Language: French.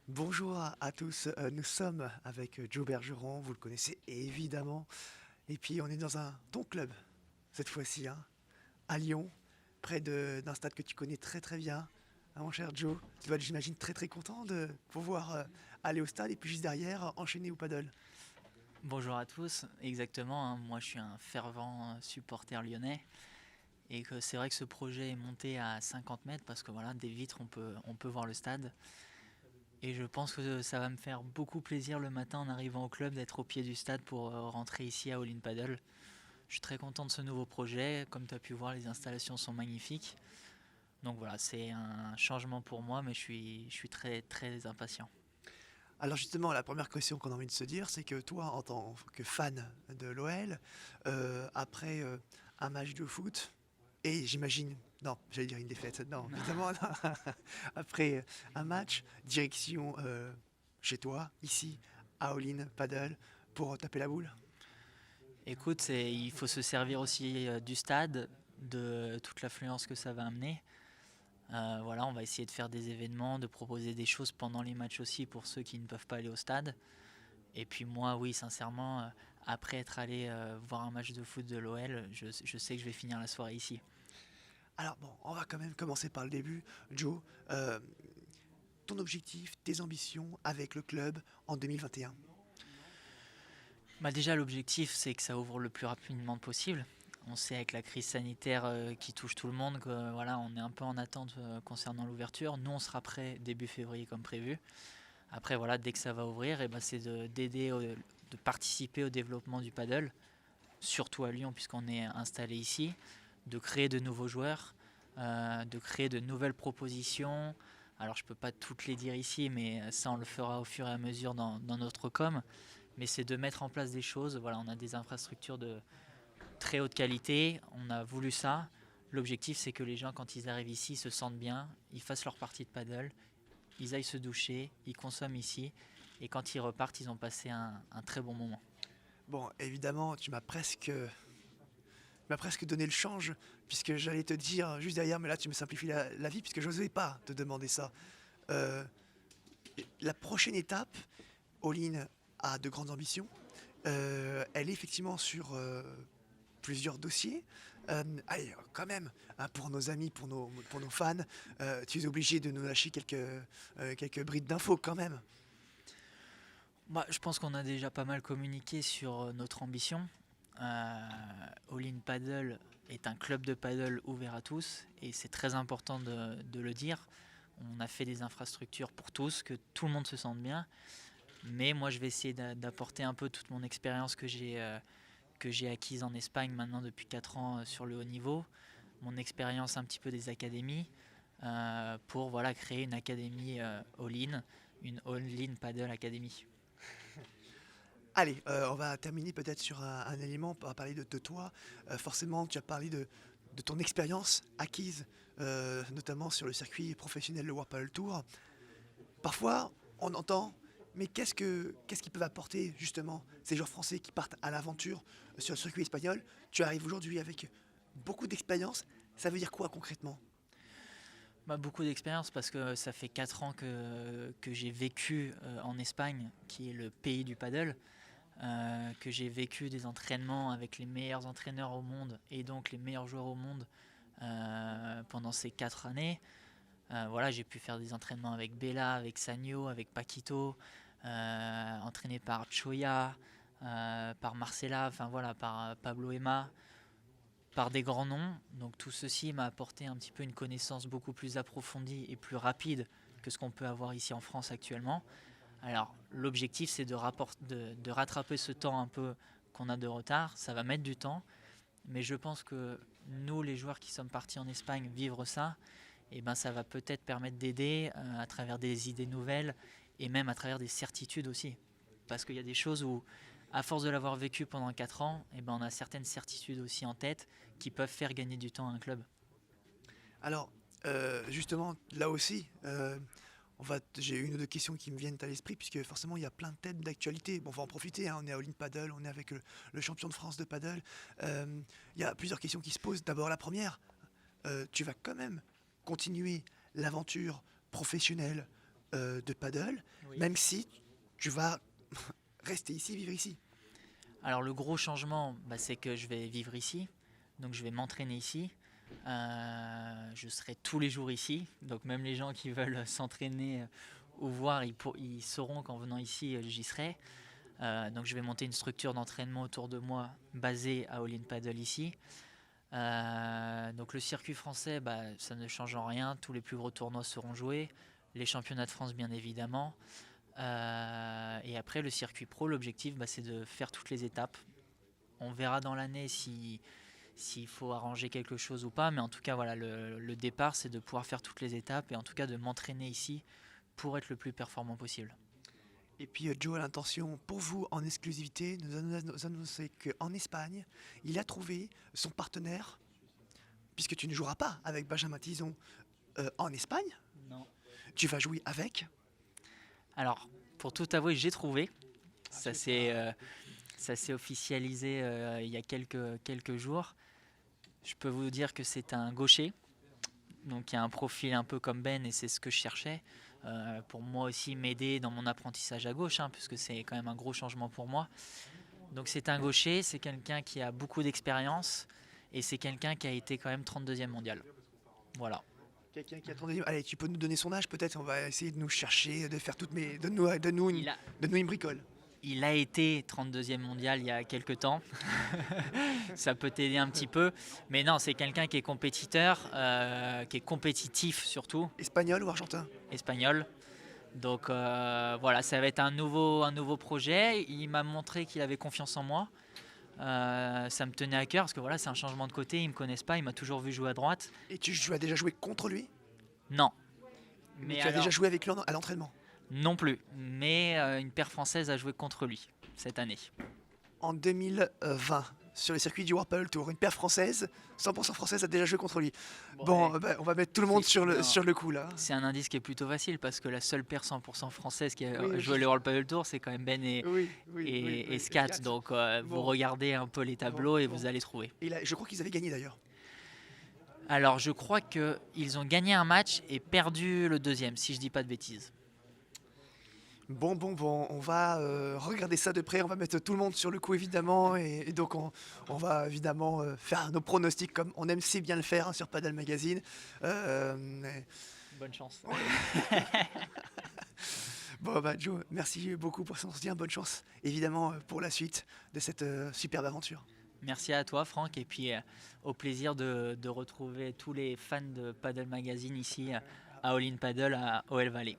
Bonjour à tous, nous sommes avec Joe Bergeron, vous le connaissez évidemment. Et puis on est dans ton club, cette fois-ci, hein, à Lyon, d'un stade que tu connais très très bien. Hein, mon cher Joe, tu dois être, j'imagine, très très content de pouvoir aller au stade et puis juste derrière enchaîner au paddle. Bonjour à tous, exactement, hein, moi je suis un fervent supporter lyonnais et que c'est vrai que ce projet est monté à 50 mètres parce que voilà, des vitres on peut voir le stade et je pense que ça va me faire beaucoup plaisir le matin en arrivant au club d'être au pied du stade pour rentrer ici à All In Paddle. Je suis très content de ce nouveau projet, comme tu as pu voir les installations sont magnifiques. Donc voilà, c'est un changement pour moi mais je suis très très impatient. Alors justement, la première question qu'on a envie de se dire, c'est que toi, en tant que fan de l'OL, après un match de foot, et j'imagine, non, j'allais dire une défaite, non, évidemment, non. Après un match, direction chez toi, ici, à All Paddle, pour taper la boule. Écoute, il faut se servir aussi du stade, de toute l'affluence que ça va amener. Voilà, on va essayer de faire des événements, de proposer des choses pendant les matchs aussi pour ceux qui ne peuvent pas aller au stade. Et puis moi, oui, sincèrement, après être allé voir un match de foot de l'OL, je sais que je vais finir la soirée ici. Alors bon, on va quand même commencer par le début. Joe, euh, ton objectif, tes ambitions avec le club en 2021. Bah déjà, l'objectif, c'est que ça ouvre le plus rapidement possible. On sait avec la crise sanitaire qui touche tout le monde que voilà, on est un peu en attente concernant l'ouverture. Nous, on sera prêt début février comme prévu. Après, voilà, dès que ça va ouvrir, et ben, c'est de participer au développement du paddle, surtout à Lyon puisqu'on est installé ici, de créer de nouveaux joueurs, de créer de nouvelles propositions. Alors je ne peux pas toutes les dire ici, mais ça on le fera au fur et à mesure dans notre com. Mais c'est de mettre en place des choses. Voilà, on a des infrastructures de très haute qualité, on a voulu ça. L'objectif c'est que les gens quand ils arrivent ici se sentent bien, ils fassent leur partie de paddle, ils aillent se doucher, ils consomment ici, et quand ils repartent, ils ont passé un très bon moment. Bon, évidemment, tu m'as presque donné le change, puisque j'allais te dire juste derrière, mais là tu me simplifies la vie, puisque je n'osais pas te demander ça. Euh, la prochaine étape, All-in a de grandes ambitions. Elle est effectivement sur plusieurs dossiers. Allez, quand même, hein, pour nos amis, pour nos fans, tu es obligé de nous lâcher quelques brides d'infos quand même. Bah, je pense qu'on a déjà pas mal communiqué sur notre ambition. All In Paddle est un club de paddle ouvert à tous et c'est très important de le dire. On a fait des infrastructures pour tous, que tout le monde se sente bien. Mais moi, je vais essayer d'apporter un peu toute mon expérience que j'ai acquise en Espagne maintenant depuis 4 ans sur le haut niveau, mon expérience un petit peu des académies, pour voilà, créer une académie all-in, une all-in paddle academy. Allez, on va terminer peut-être sur un élément, on va parler de toi. Forcément, tu as parlé de ton expérience acquise, notamment sur le circuit professionnel, le World Padel Tour. Parfois, on entend, mais qu'est-ce qu'ils peuvent apporter justement ces joueurs français qui partent à l'aventure sur le circuit espagnol? Tu arrives aujourd'hui avec beaucoup d'expérience. Ça veut dire quoi concrètement? Bah, beaucoup d'expérience parce que ça fait 4 ans que j'ai vécu en Espagne, qui est le pays du paddle, que j'ai vécu des entraînements avec les meilleurs entraîneurs au monde et donc les meilleurs joueurs au monde pendant ces 4 années. Voilà, j'ai pu faire des entraînements avec Bella, avec Sagno, avec Paquito, entraîné par Choya, par Marcela, enfin voilà, par Pablo Emma, par des grands noms. Donc tout ceci m'a apporté un petit peu une connaissance beaucoup plus approfondie et plus rapide que ce qu'on peut avoir ici en France actuellement. Alors l'objectif c'est de rattraper ce temps un peu qu'on a de retard. Ça va mettre du temps, mais je pense que nous les joueurs qui sommes partis en Espagne vivre ça, et ben ça va peut-être permettre d'aider à travers des idées nouvelles et même à travers des certitudes aussi. Parce qu'il y a des choses où, à force de l'avoir vécu pendant 4 ans, et ben on a certaines certitudes aussi en tête qui peuvent faire gagner du temps à un club. Alors, justement, là aussi, j'ai une ou deux questions qui me viennent à l'esprit, puisque forcément, il y a plein de thèmes d'actualité. Bon, on va en profiter, hein, on est à All In Paddle, on est avec le champion de France de paddle. Il y a plusieurs questions qui se posent. D'abord, la première, tu vas quand même continuer l'aventure professionnelle de paddle, Oui. même si tu vas rester ici, vivre ici. Alors le gros changement, bah, c'est que je vais vivre ici, donc je vais m'entraîner ici. Je serai tous les jours ici, donc même les gens qui veulent s'entraîner ou voir, ils sauront qu'en venant ici, j'y serai. Donc je vais monter une structure d'entraînement autour de moi basée à All In Paddle ici. Donc le circuit français, bah, ça ne change en rien, tous les plus gros tournois seront joués, les championnats de France bien évidemment. Et après le circuit pro, l'objectif bah, c'est de faire toutes les étapes. On verra dans l'année s'il faut arranger quelque chose ou pas, mais en tout cas voilà, le départ c'est de pouvoir faire toutes les étapes et en tout cas de m'entraîner ici pour être le plus performant possible. Et puis Joe a l'intention pour vous en exclusivité de nous annoncer qu'en Espagne, il a trouvé son partenaire, puisque tu ne joueras pas avec Benjamin Tison en Espagne, Non. tu vas jouer avec. Alors, pour tout avouer, j'ai trouvé. Ça s'est officialisé il y a quelques jours. Je peux vous dire que c'est un gaucher. Donc il y a un profil un peu comme Ben et c'est ce que je cherchais. Pour moi aussi m'aider dans mon apprentissage à gauche, puisque c'est quand même un gros changement pour moi. Donc c'est un gaucher, c'est quelqu'un qui a beaucoup d'expérience et c'est quelqu'un qui a été quand même 32e mondial. Voilà. Quelqu'un qui attendait. Allez, tu peux nous donner son âge peut-être. On va essayer de nous chercher, de faire toutes mes. Donne-nous une bricole. Il a été 32e mondial il y a quelques temps. Ça peut t'aider un petit peu. Mais non, c'est quelqu'un qui est compétiteur, qui est compétitif surtout. Espagnol ou argentin? Espagnol. Donc voilà, ça va être un nouveau projet. Il m'a montré qu'il avait confiance en moi. Ça me tenait à cœur parce que voilà, c'est un changement de côté. Ils ne me connaissent pas. Il m'a toujours vu jouer à droite. Et tu as déjà joué contre lui? Non. Mais tu as déjà joué avec lui à l'entraînement? Non plus. Mais une paire française a joué contre lui cette année. En 2020, sur les circuits du Whirlpool Tour, une paire française, 100% française, a déjà joué contre lui. Bon, bah, on va mettre tout le monde sur le coup là. C'est un indice qui est plutôt facile parce que la seule paire 100% française qui a Oui, joué le Whirlpool Tour, c'est quand même Ben et Scat. Donc vous regardez un peu les tableaux et vous allez trouver. Et là, je crois qu'ils avaient gagné d'ailleurs. Alors je crois qu'ils ont gagné un match et perdu le deuxième, si je dis pas de bêtises. Bon, on va regarder ça de près, on va mettre tout le monde sur le coup évidemment, et donc on va évidemment faire nos pronostics comme on aime si bien le faire sur Padel Magazine. Bonne chance. Bon bah Joe, merci beaucoup pour cet entretien, bonne chance évidemment pour la suite de cette superbe aventure. Merci à toi Franck et puis au plaisir de retrouver tous les fans de Padel Magazine ici à All In Paddle à OL Valley.